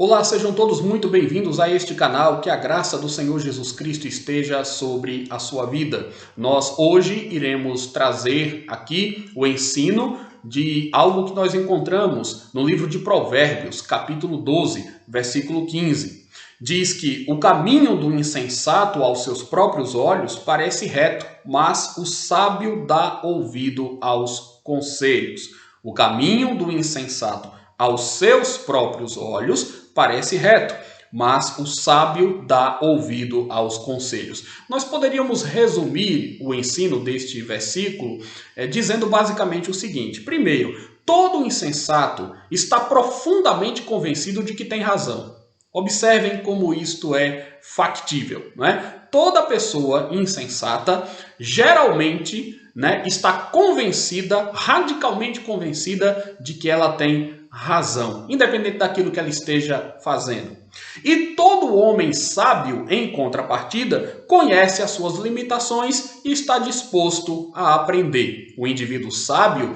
Olá, sejam todos muito bem-vindos a este canal, que a graça do Senhor Jesus Cristo esteja sobre a sua vida. Nós hoje iremos trazer aqui o ensino de algo que nós encontramos no livro de Provérbios, capítulo 12, versículo 15. Diz que o caminho do insensato aos seus próprios olhos parece reto, mas o sábio dá ouvido aos conselhos. O caminho do insensato aos seus próprios olhos parece reto, mas o sábio dá ouvido aos conselhos. Nós poderíamos resumir o ensino deste versículo dizendo basicamente o seguinte: primeiro, todo insensato está profundamente convencido de que tem razão. Observem como isto é factível, não é? Toda pessoa insensata geralmente, está convencida, radicalmente convencida de que ela tem razão, independente daquilo que ela esteja fazendo. E todo homem sábio, em contrapartida, conhece as suas limitações e está disposto a aprender. O indivíduo sábio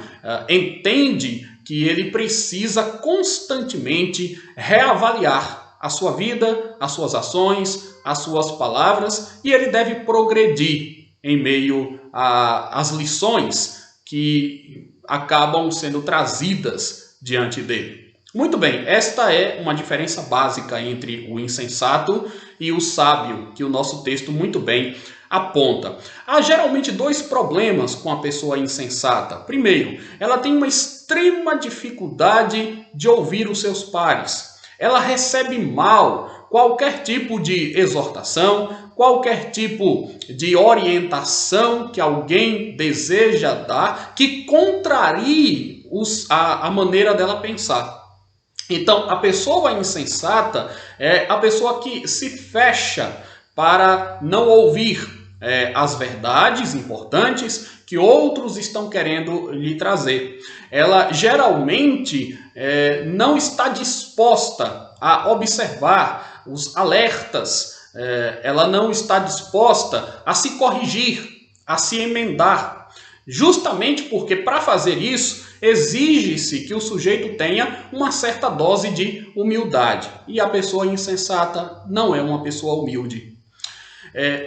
entende que ele precisa constantemente reavaliar a sua vida, as suas ações, as suas palavras, e ele deve progredir em meio às lições que acabam sendo trazidas diante dele. Muito bem, esta é uma diferença básica entre o insensato e o sábio, que o nosso texto muito bem aponta. Há geralmente dois problemas com a pessoa insensata. Primeiro, ela tem uma extrema dificuldade de ouvir os seus pares. Ela recebe mal qualquer tipo de exortação, qualquer tipo de orientação que alguém deseja dar que contrarie a maneira dela pensar. Então, a pessoa insensata é a pessoa que se fecha para não ouvir as verdades importantes que outros estão querendo lhe trazer. Ela geralmente não está disposta a observar os alertas, ela não está disposta a se corrigir, a se emendar, justamente porque para fazer isso exige-se que o sujeito tenha uma certa dose de humildade, e a pessoa insensata não é uma pessoa humilde.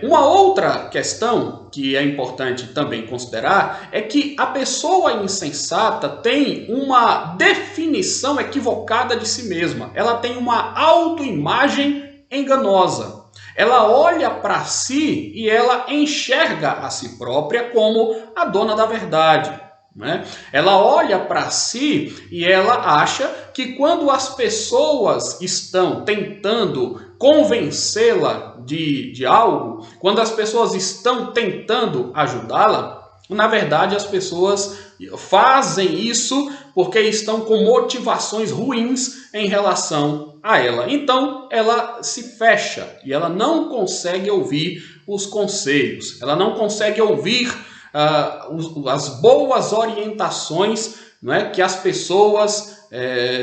Uma outra questão que é importante também considerar é que a pessoa insensata tem uma definição equivocada de si mesma. Ela tem uma autoimagem enganosa. Ela olha para si e ela enxerga a si própria como a dona da verdade. Ela olha para si e ela acha que quando as pessoas estão tentando convencê-la de algo, quando as pessoas estão tentando ajudá-la, na verdade as pessoas fazem isso porque estão com motivações ruins em relação a ela. Então ela se fecha e ela não consegue ouvir os conselhos, ela não consegue ouvir as boas orientações, que as pessoas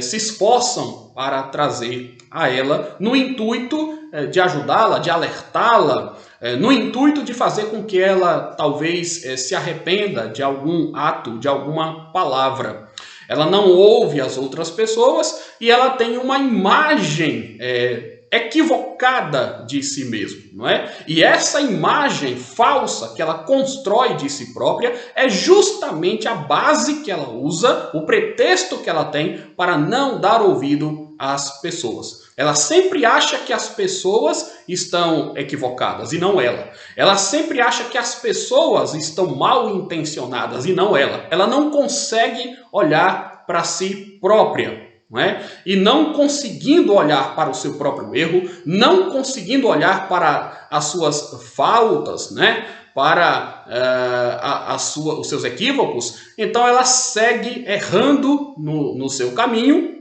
se esforçam para trazer a ela, no intuito de ajudá-la, de alertá-la, no intuito de fazer com que ela talvez se arrependa de algum ato, de alguma palavra. Ela não ouve as outras pessoas e ela tem uma imagem equivocada de si mesmo, não é? E essa imagem falsa que ela constrói de si própria é justamente a base que ela usa, o pretexto que ela tem para não dar ouvido às pessoas. Ela sempre acha que as pessoas estão equivocadas e não ela. Ela sempre acha que as pessoas estão mal intencionadas e não ela. Ela não consegue olhar para si própria. E não conseguindo olhar para o seu próprio erro, não conseguindo olhar para as suas faltas, para os seus equívocos, então ela segue errando no seu caminho,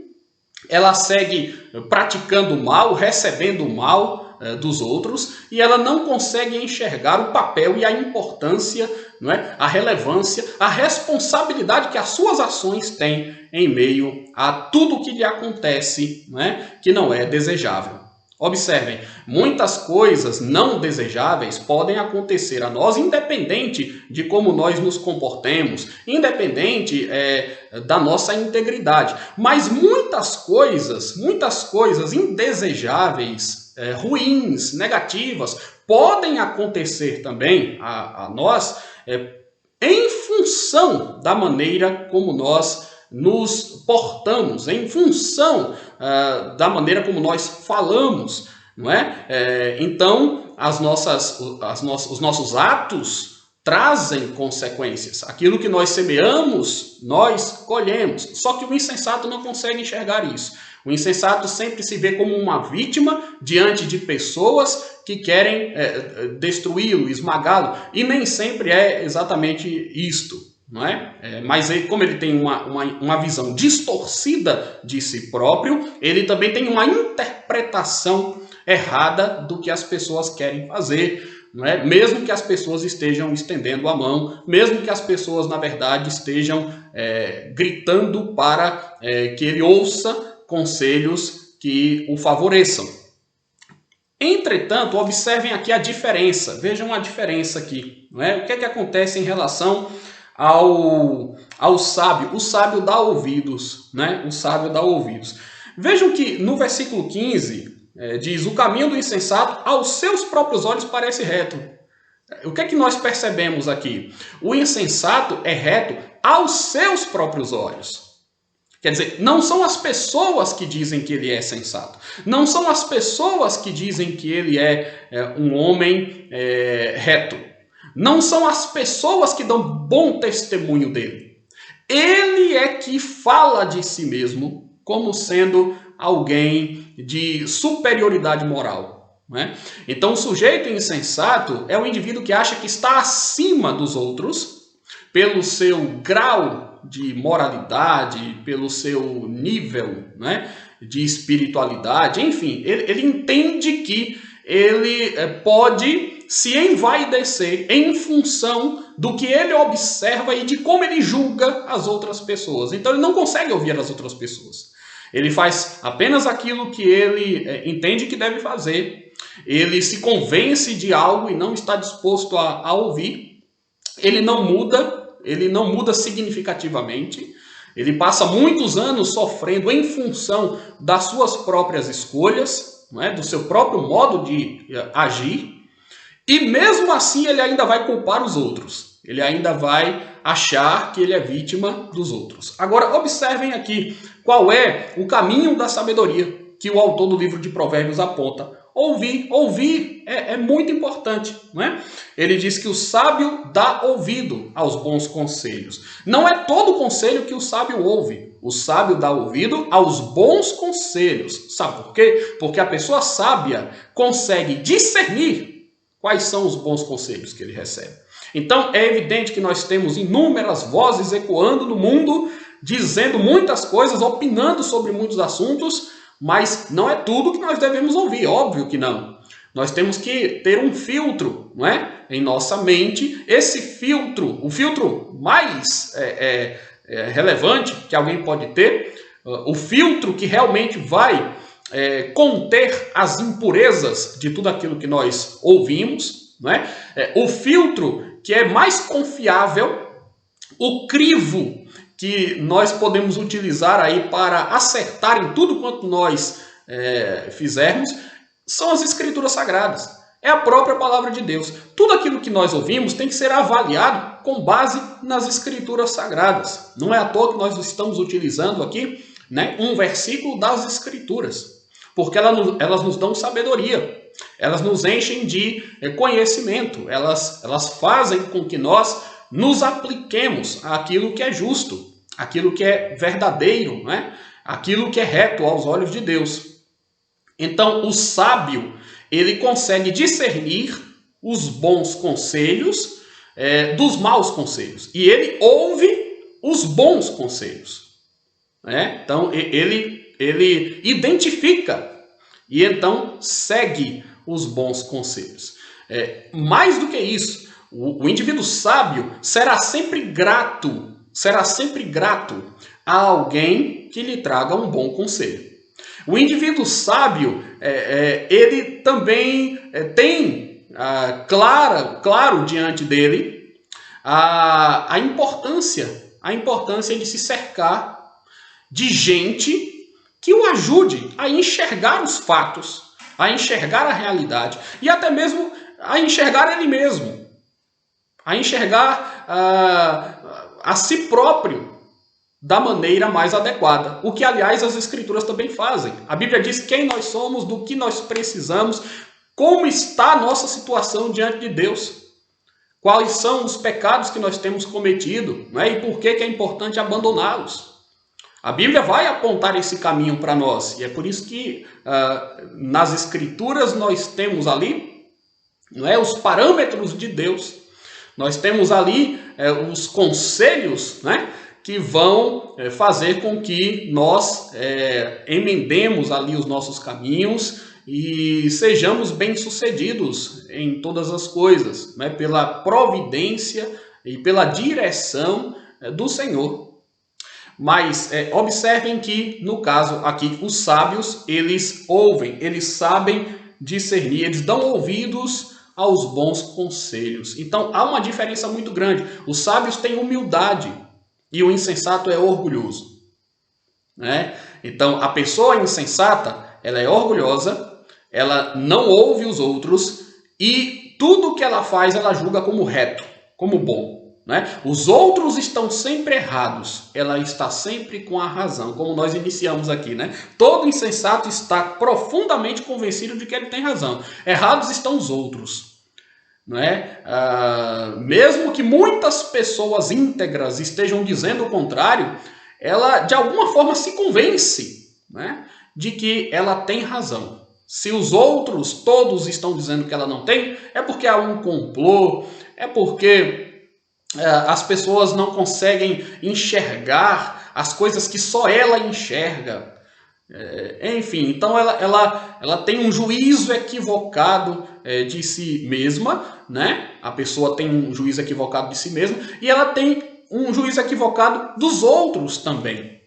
ela segue praticando o mal, recebendo o mal dos outros, e ela não consegue enxergar o papel e a importância, a relevância, a responsabilidade que as suas ações têm em meio a tudo o que lhe acontece, que não é desejável. Observem, muitas coisas não desejáveis podem acontecer a nós, independente de como nós nos comportemos, independente da nossa integridade. Mas muitas coisas indesejáveis, ruins, negativas, podem acontecer também a nós em função da maneira como nós nos portamos, em função da maneira como nós falamos, não é? Então, os nossos atos trazem consequências. Aquilo que nós semeamos, nós colhemos. Só que o insensato não consegue enxergar isso. O insensato sempre se vê como uma vítima diante de pessoas que querem destruí-lo, esmagá-lo. E nem sempre é exatamente isto. Não é? Mas como ele tem uma visão distorcida de si próprio, ele também tem uma interpretação errada do que as pessoas querem fazer, não é? Mesmo que as pessoas estejam estendendo a mão, mesmo que as pessoas, na verdade, estejam gritando para que ele ouça conselhos que o favoreçam. Entretanto, observem aqui a diferença, vejam a diferença aqui, não é? O que é que acontece em relação ao sábio? O sábio dá ouvidos, né? O sábio dá ouvidos. Vejam que no versículo 15 diz: o caminho do insensato aos seus próprios olhos parece reto. O que é que nós percebemos aqui? O insensato é reto aos seus próprios olhos. Quer dizer, não são as pessoas que dizem que ele é sensato. Não são as pessoas que dizem que ele é um homem reto. Não são as pessoas que dão bom testemunho dele. Ele é que fala de si mesmo como sendo alguém de superioridade moral, não é? Então, o sujeito insensato é o indivíduo que acha que está acima dos outros pelo seu grau de moralidade, pelo seu nível, né, de espiritualidade, enfim, ele entende que ele pode se envaidecer em função do que ele observa e de como ele julga as outras pessoas. Então ele não consegue ouvir as outras pessoas. Ele faz apenas aquilo que ele entende que deve fazer. Ele se convence de algo e não está disposto a ouvir. Ele não muda significativamente. Ele passa muitos anos sofrendo em função das suas próprias escolhas, não é? Do seu próprio modo de agir. E mesmo assim ele ainda vai culpar os outros. Ele ainda vai achar que ele é vítima dos outros. Agora observem aqui qual é o caminho da sabedoria que o autor do livro de Provérbios aponta. Ouvir é muito importante, não é? Ele diz que o sábio dá ouvido aos bons conselhos. Não é todo conselho que o sábio ouve. O sábio dá ouvido aos bons conselhos. Sabe por quê? Porque a pessoa sábia consegue discernir quais são os bons conselhos que ele recebe. Então é evidente que nós temos inúmeras vozes ecoando no mundo, dizendo muitas coisas, opinando sobre muitos assuntos, mas não é tudo que nós devemos ouvir, óbvio que não. Nós temos que ter um filtro, não é? Em nossa mente. Esse filtro, o filtro mais relevante que alguém pode ter, o filtro que realmente vai conter as impurezas de tudo aquilo que nós ouvimos, não é? O filtro que é mais confiável, o crivo que nós podemos utilizar aí para acertar em tudo quanto nós fizermos, são as Escrituras Sagradas. É a própria palavra de Deus. Tudo aquilo que nós ouvimos tem que ser avaliado com base nas Escrituras Sagradas. Não é à toa que nós estamos utilizando aqui, né, um versículo das Escrituras. Porque elas nos dão sabedoria. Elas nos enchem de conhecimento. Elas fazem com que nós nos apliquemos àquilo que é justo, aquilo que é verdadeiro, né? Aquilo que é reto aos olhos de Deus. Então, o sábio, ele consegue discernir os bons conselhos dos maus conselhos. E ele ouve os bons conselhos, né? Então, ele identifica e então segue os bons conselhos. Mais do que isso, o indivíduo sábio será sempre grato a alguém que lhe traga um bom conselho. O indivíduo sábio, ele também tem claro diante dele a importância de se cercar de gente que o ajude a enxergar os fatos, a enxergar a realidade e até mesmo a enxergar ele mesmo, a enxergar a si próprio da maneira mais adequada. O que, aliás, as Escrituras também fazem. A Bíblia diz quem nós somos, do que nós precisamos, como está a nossa situação diante de Deus, quais são os pecados que nós temos cometido, né? E por que é importante abandoná-los. A Bíblia vai apontar esse caminho para nós, e é por isso que nas Escrituras nós temos ali, não é, os parâmetros de Deus, nós temos ali os conselhos, né, que vão fazer com que nós emendemos ali os nossos caminhos e sejamos bem-sucedidos em todas as coisas, né, pela providência e pela direção do Senhor. Mas observem que, no caso aqui, os sábios, eles ouvem, eles sabem discernir, eles dão ouvidos aos bons conselhos. Então, há uma diferença muito grande. Os sábios têm humildade e o insensato é orgulhoso, né? Então, a pessoa insensata, ela é orgulhosa, ela não ouve os outros e tudo que ela faz, ela julga como reto, como bom. Né? Os outros estão sempre errados, ela está sempre com a razão, como nós iniciamos aqui, né? Todo insensato está profundamente convencido de que ele tem razão. Errados estão os outros, não é? Mesmo que muitas pessoas íntegras estejam dizendo o contrário, ela de alguma forma se convence, né, de que ela tem razão. Se os outros todos estão dizendo que ela não tem, é porque há um complô, é porque as pessoas não conseguem enxergar as coisas que só ela enxerga. Enfim, então ela tem um juízo equivocado de si mesma, né? A pessoa tem um juízo equivocado de si mesma e ela tem um juízo equivocado dos outros também.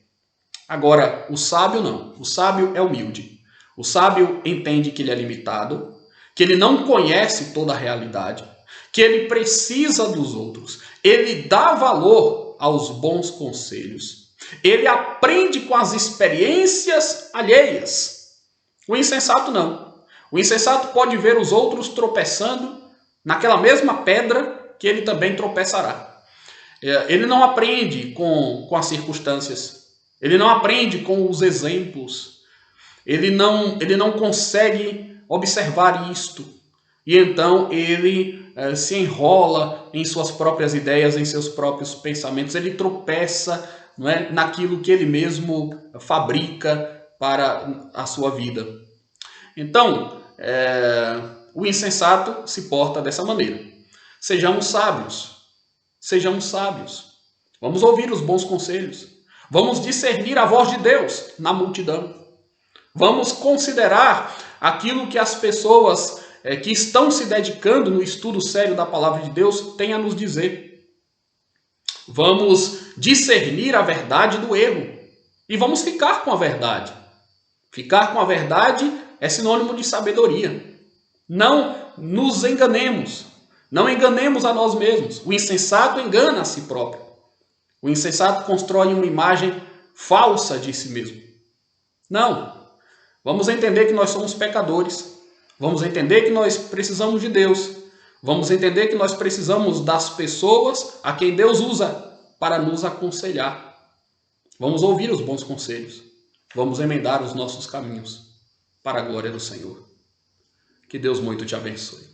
Agora, o sábio não. O sábio é humilde. O sábio entende que ele é limitado, que ele não conhece toda a realidade, que ele precisa dos outros. Ele dá valor aos bons conselhos. Ele aprende com as experiências alheias. O insensato não. O insensato pode ver os outros tropeçando naquela mesma pedra que ele também tropeçará. Ele não aprende com as circunstâncias. Ele não aprende com os exemplos. Ele não consegue observar isto. E então ele se enrola em suas próprias ideias, em seus próprios pensamentos. Ele tropeça, não é, naquilo que ele mesmo fabrica para a sua vida. Então, o insensato se porta dessa maneira. Sejamos sábios. Sejamos sábios. Vamos ouvir os bons conselhos. Vamos discernir a voz de Deus na multidão. Vamos considerar aquilo que as pessoas que estão se dedicando no estudo sério da palavra de Deus têm a nos dizer. Vamos discernir a verdade do erro. E vamos ficar com a verdade. Ficar com a verdade é sinônimo de sabedoria. Não nos enganemos. Não enganemos a nós mesmos. O insensato engana a si próprio. O insensato constrói uma imagem falsa de si mesmo. Não. Vamos entender que nós somos pecadores. Vamos entender que nós precisamos de Deus. Vamos entender que nós precisamos das pessoas a quem Deus usa para nos aconselhar. Vamos ouvir os bons conselhos. Vamos emendar os nossos caminhos para a glória do Senhor. Que Deus muito te abençoe.